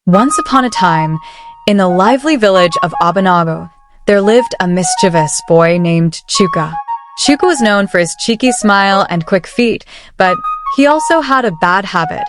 Once upon a time, in the lively village of Abanago, there lived a mischievous boy named Chuka. Chuka was known for his cheeky smile and quick feet, but he also had a bad habit.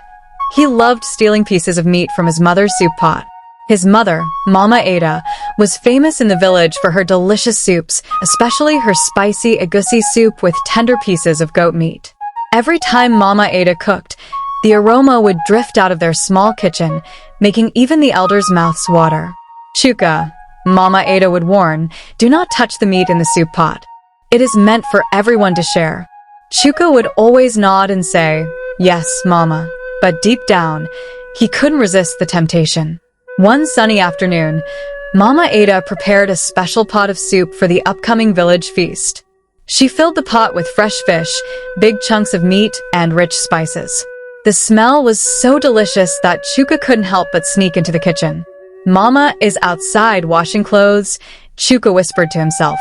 He loved stealing pieces of meat from his mother's soup pot. His mother, Mama Ada, was famous in the village for her delicious soups, especially her spicy egusi soup with tender pieces of goat meat. Every time Mama Ada cooked, the aroma would drift out of their small kitchen, making even the elders' mouths water. Chuka, Mama Ada would warn, do not touch the meat in the soup pot. It is meant for everyone to share. Chuka would always nod and say, yes, Mama, but deep down, he couldn't resist the temptation. One sunny afternoon, Mama Ada prepared a special pot of soup for the upcoming village feast. She filled the pot with fresh fish, big chunks of meat, and rich spices. The smell was so delicious that Chuka couldn't help but sneak into the kitchen. Mama is outside washing clothes, Chuka whispered to himself.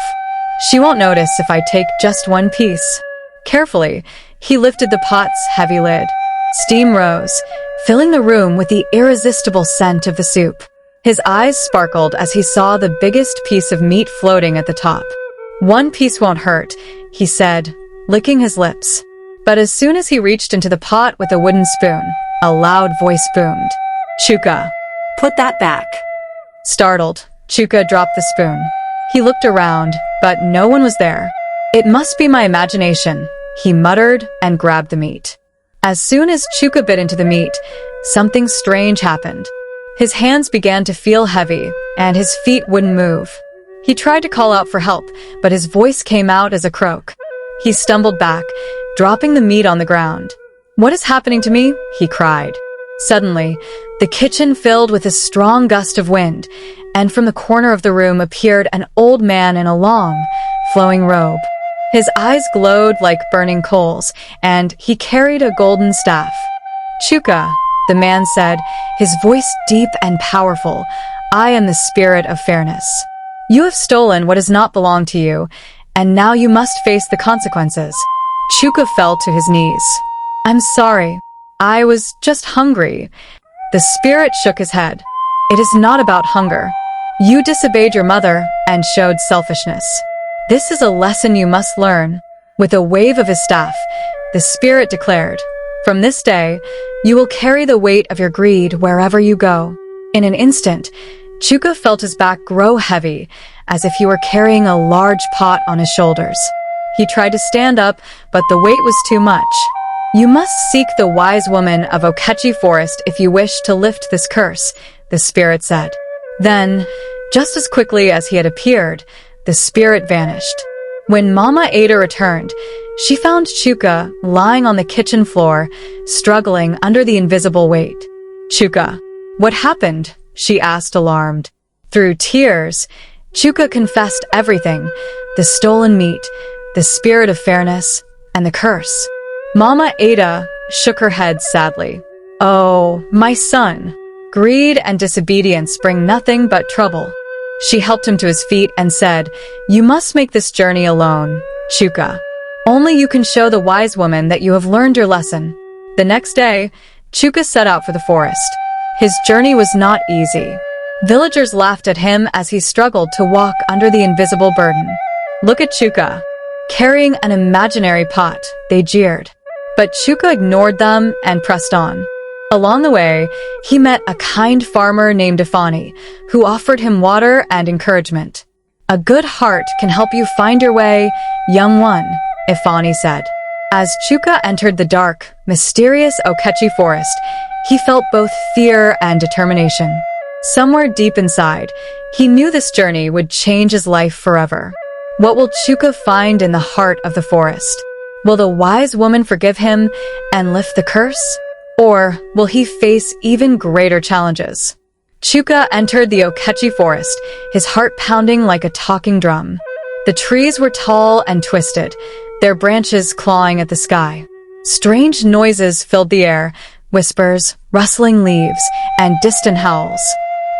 She won't notice if I take just one piece. Carefully, he lifted the pot's heavy lid. Steam rose, filling the room with the irresistible scent of the soup. His eyes sparkled as he saw the biggest piece of meat floating at the top. One piece won't hurt, he said, licking his lips. But as soon as he reached into the pot with a wooden spoon, a loud voice boomed. Chuka, put that back. Startled, Chuka dropped the spoon. He looked around, but no one was there. It must be my imagination, he muttered and grabbed the meat. As soon as Chuka bit into the meat, something strange happened. His hands began to feel heavy, and his feet wouldn't move. He tried to call out for help, but his voice came out as a croak. He stumbled back, dropping the meat on the ground. What is happening to me? He cried. Suddenly, the kitchen filled with a strong gust of wind, and from the corner of the room appeared an old man in a long, flowing robe. His eyes glowed like burning coals, and he carried a golden staff. Chuka, the man said, his voice deep and powerful, I am the spirit of fairness. You have stolen what does not belong to you, and now you must face the consequences. Chuka fell to his knees. I'm sorry. I was just hungry. The spirit shook his head. It is not about hunger. You disobeyed your mother and showed selfishness. This is a lesson you must learn. With a wave of his staff, the spirit declared, from this day, you will carry the weight of your greed wherever you go. In an instant, Chuka felt his back grow heavy, as if he were carrying a large pot on his shoulders. He tried to stand up, but the weight was too much. You must seek the wise woman of Okechi Forest if you wish to lift this curse, the spirit said. Then, just as quickly as he had appeared, the spirit vanished. When Mama Ada returned, she found Chuka lying on the kitchen floor, struggling under the invisible weight. Chuka, what happened? She asked, alarmed. Through tears, Chuka confessed everything, the stolen meat, the spirit of fairness, and the curse. Mama Ada shook her head sadly. Oh, my son, greed and disobedience bring nothing but trouble. She helped him to his feet and said, you must make this journey alone, Chuka. Only you can show the wise woman that you have learned your lesson. The next day, Chuka set out for the forest. His journey was not easy. Villagers laughed at him as he struggled to walk under the invisible burden. Look at Chuka, carrying an imaginary pot, they jeered. But Chuka ignored them and pressed on. Along the way, he met a kind farmer named Ifani, who offered him water and encouragement. A good heart can help you find your way, young one, Ifani said. As Chuka entered the dark, mysterious Okechi Forest, he felt both fear and determination. Somewhere deep inside, he knew this journey would change his life forever. What will Chuka find in the heart of the forest? Will the wise woman forgive him and lift the curse? Or will he face even greater challenges? Chuka entered the Okechi Forest, his heart pounding like a talking drum. The trees were tall and twisted, their branches clawing at the sky. Strange noises filled the air, whispers, rustling leaves, and distant howls.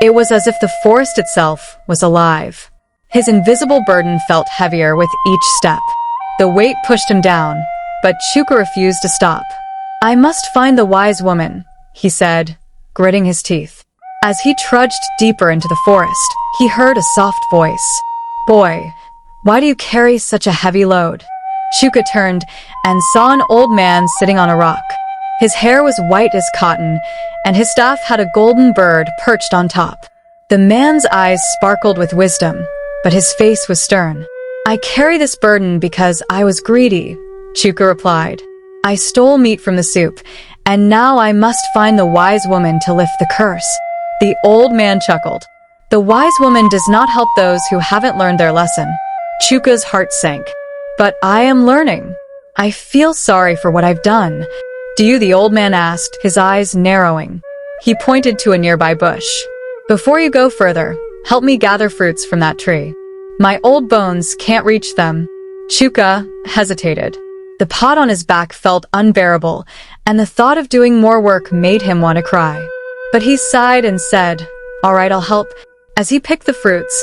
It was as if the forest itself was alive. His invisible burden felt heavier with each step. The weight pushed him down, but Chuka refused to stop. I must find the wise woman, he said, gritting his teeth. As he trudged deeper into the forest, he heard a soft voice. "Boy, why do you carry such a heavy load?" Chuka turned and saw an old man sitting on a rock. His hair was white as cotton, and his staff had a golden bird perched on top. The man's eyes sparkled with wisdom, but his face was stern. "I carry this burden because I was greedy," Chuka replied. "I stole meat from the soup, and now I must find the wise woman to lift the curse." The old man chuckled. "The wise woman does not help those who haven't learned their lesson." Chuka's heart sank. "But I am learning. I feel sorry for what I've done." "Do you?" the old man asked, his eyes narrowing. He pointed to a nearby bush. "Before you go further, help me gather fruits from that tree. My old bones can't reach them." Chuka hesitated. The pot on his back felt unbearable, and the thought of doing more work made him want to cry. But he sighed and said, "All right, I'll help." As he picked the fruits,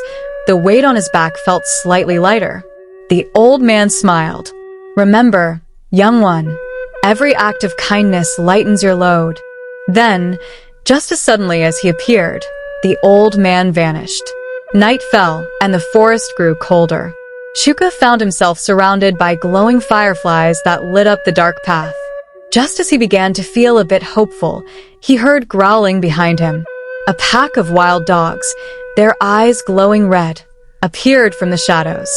the weight on his back felt slightly lighter. The old man smiled. "Remember, young one, every act of kindness lightens your load." Then, just as suddenly as he appeared, the old man vanished. Night fell, and the forest grew colder. Chuka found himself surrounded by glowing fireflies that lit up the dark path. Just as he began to feel a bit hopeful, he heard growling behind him. A pack of wild dogs, their eyes glowing red, appeared from the shadows.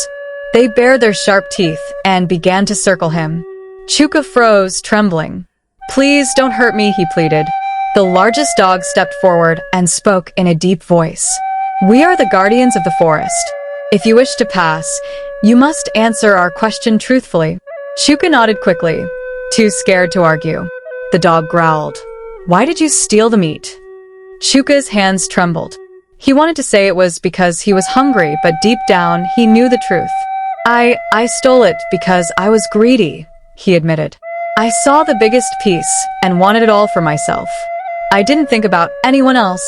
They bared their sharp teeth and began to circle him. Chuka froze, trembling. "Please don't hurt me," he pleaded. The largest dog stepped forward and spoke in a deep voice. "We are the guardians of the forest. If you wish to pass, you must answer our question truthfully." Chuka nodded quickly, too scared to argue. The dog growled. "Why did you steal the meat?" Chuka's hands trembled. He wanted to say it was because he was hungry, but deep down, he knew the truth. I stole it because I was greedy," he admitted. "I saw the biggest piece and wanted it all for myself. I didn't think about anyone else."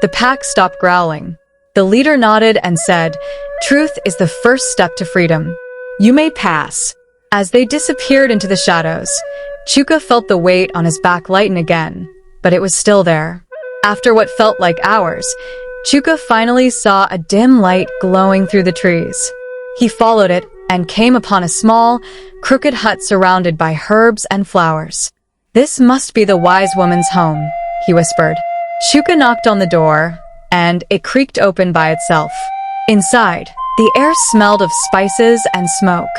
The pack stopped growling. The leader nodded and said, "Truth is the first step to freedom. You may pass." As they disappeared into the shadows, Chuka felt the weight on his back lighten again, but it was still there. After what felt like hours, Chuka finally saw a dim light glowing through the trees. He followed it and came upon a small, crooked hut surrounded by herbs and flowers. "This must be the wise woman's home," he whispered. Chuka knocked on the door, and it creaked open by itself. Inside, the air smelled of spices and smoke.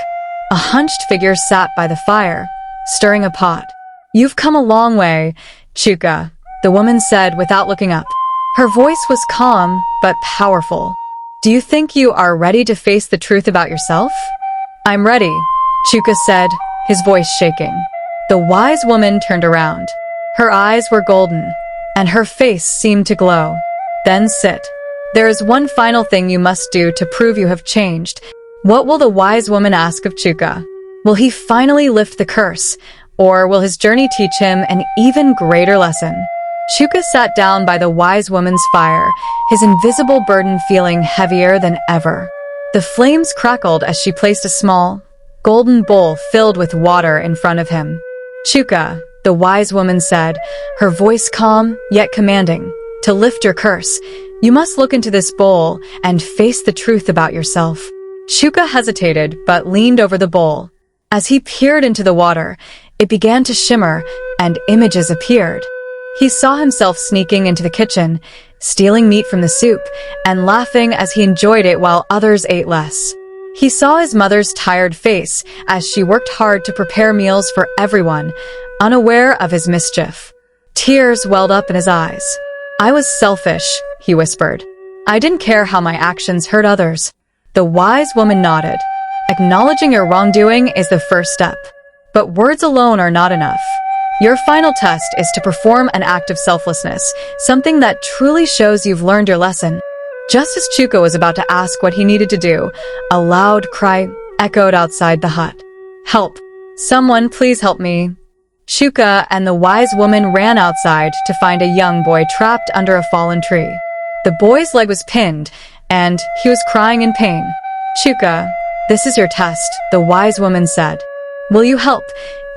A hunched figure sat by the fire, stirring a pot. "You've come a long way, Chuka," the woman said without looking up. Her voice was calm but powerful. "Do you think you are ready to face the truth about yourself?" "I'm ready," Chuka said, his voice shaking. The wise woman turned around. Her eyes were golden, and her face seemed to glow. "Then sit. There is one final thing you must do to prove you have changed." What will the wise woman ask of Chuka? Will he finally lift the curse, or will his journey teach him an even greater lesson? Chuka sat down by the wise woman's fire, his invisible burden feeling heavier than ever. The flames crackled as she placed a small, golden bowl filled with water in front of him. "Chuka," the wise woman said, her voice calm yet commanding, "to lift your curse, you must look into this bowl and face the truth about yourself." Chuka hesitated but leaned over the bowl. As he peered into the water, it began to shimmer and images appeared. He saw himself sneaking into the kitchen, stealing meat from the soup, and laughing as he enjoyed it while others ate less. He saw his mother's tired face as she worked hard to prepare meals for everyone, unaware of his mischief. Tears welled up in his eyes. "I was selfish," he whispered. "I didn't care how my actions hurt others." The wise woman nodded. "Acknowledging your wrongdoing is the first step. But words alone are not enough. Your final test is to perform an act of selflessness, something that truly shows you've learned your lesson." Just as Chuka was about to ask what he needed to do, a loud cry echoed outside the hut. "Help! Someone please help me!" Chuka and the wise woman ran outside to find a young boy trapped under a fallen tree. The boy's leg was pinned, and he was crying in pain. "Chuka, this is your test," the wise woman said. "Will you help,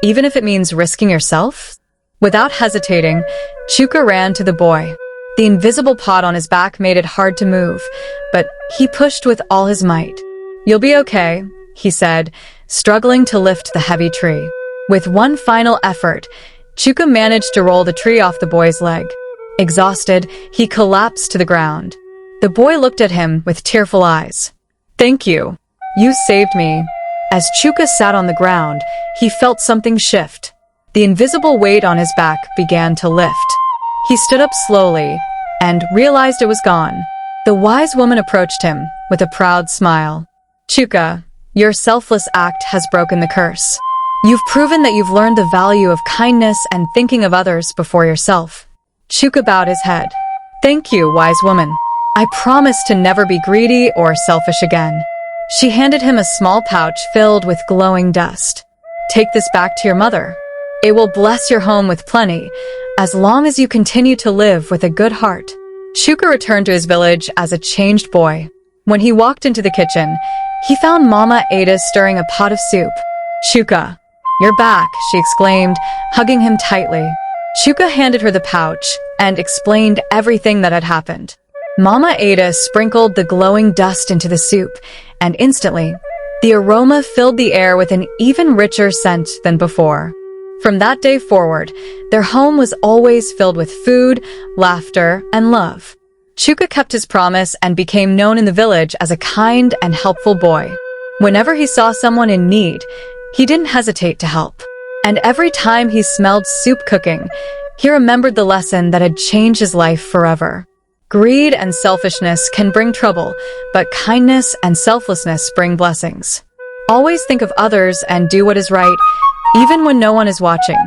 even if it means risking yourself?" Without hesitating, Chuka ran to the boy. The invisible pot on his back made it hard to move, but he pushed with all his might. "You'll be okay," he said, struggling to lift the heavy tree. With one final effort, Chuka managed to roll the tree off the boy's leg. Exhausted, he collapsed to the ground. The boy looked at him with tearful eyes. "Thank you. You saved me." As Chuka sat on the ground, he felt something shift. The invisible weight on his back began to lift. He stood up slowly and realized it was gone. The wise woman approached him with a proud smile. "Chuka, your selfless act has broken the curse. You've proven that you've learned the value of kindness and thinking of others before yourself." Chuka bowed his head. "Thank you, wise woman. I promise to never be greedy or selfish again." She handed him a small pouch filled with glowing dust. "Take this back to your mother. It will bless your home with plenty, as long as you continue to live with a good heart." Chuka returned to his village as a changed boy. When he walked into the kitchen, he found Mama Ada stirring a pot of soup. "Chuka, you're back," she exclaimed, hugging him tightly. Chuka handed her the pouch and explained everything that had happened. Mama Ada sprinkled the glowing dust into the soup, and instantly, the aroma filled the air with an even richer scent than before. From that day forward, their home was always filled with food, laughter, and love. Chuka kept his promise and became known in the village as a kind and helpful boy. Whenever he saw someone in need, he didn't hesitate to help. And every time he smelled soup cooking, he remembered the lesson that had changed his life forever. Greed and selfishness can bring trouble, but kindness and selflessness bring blessings. Always think of others and do what is right, even when no one is watching.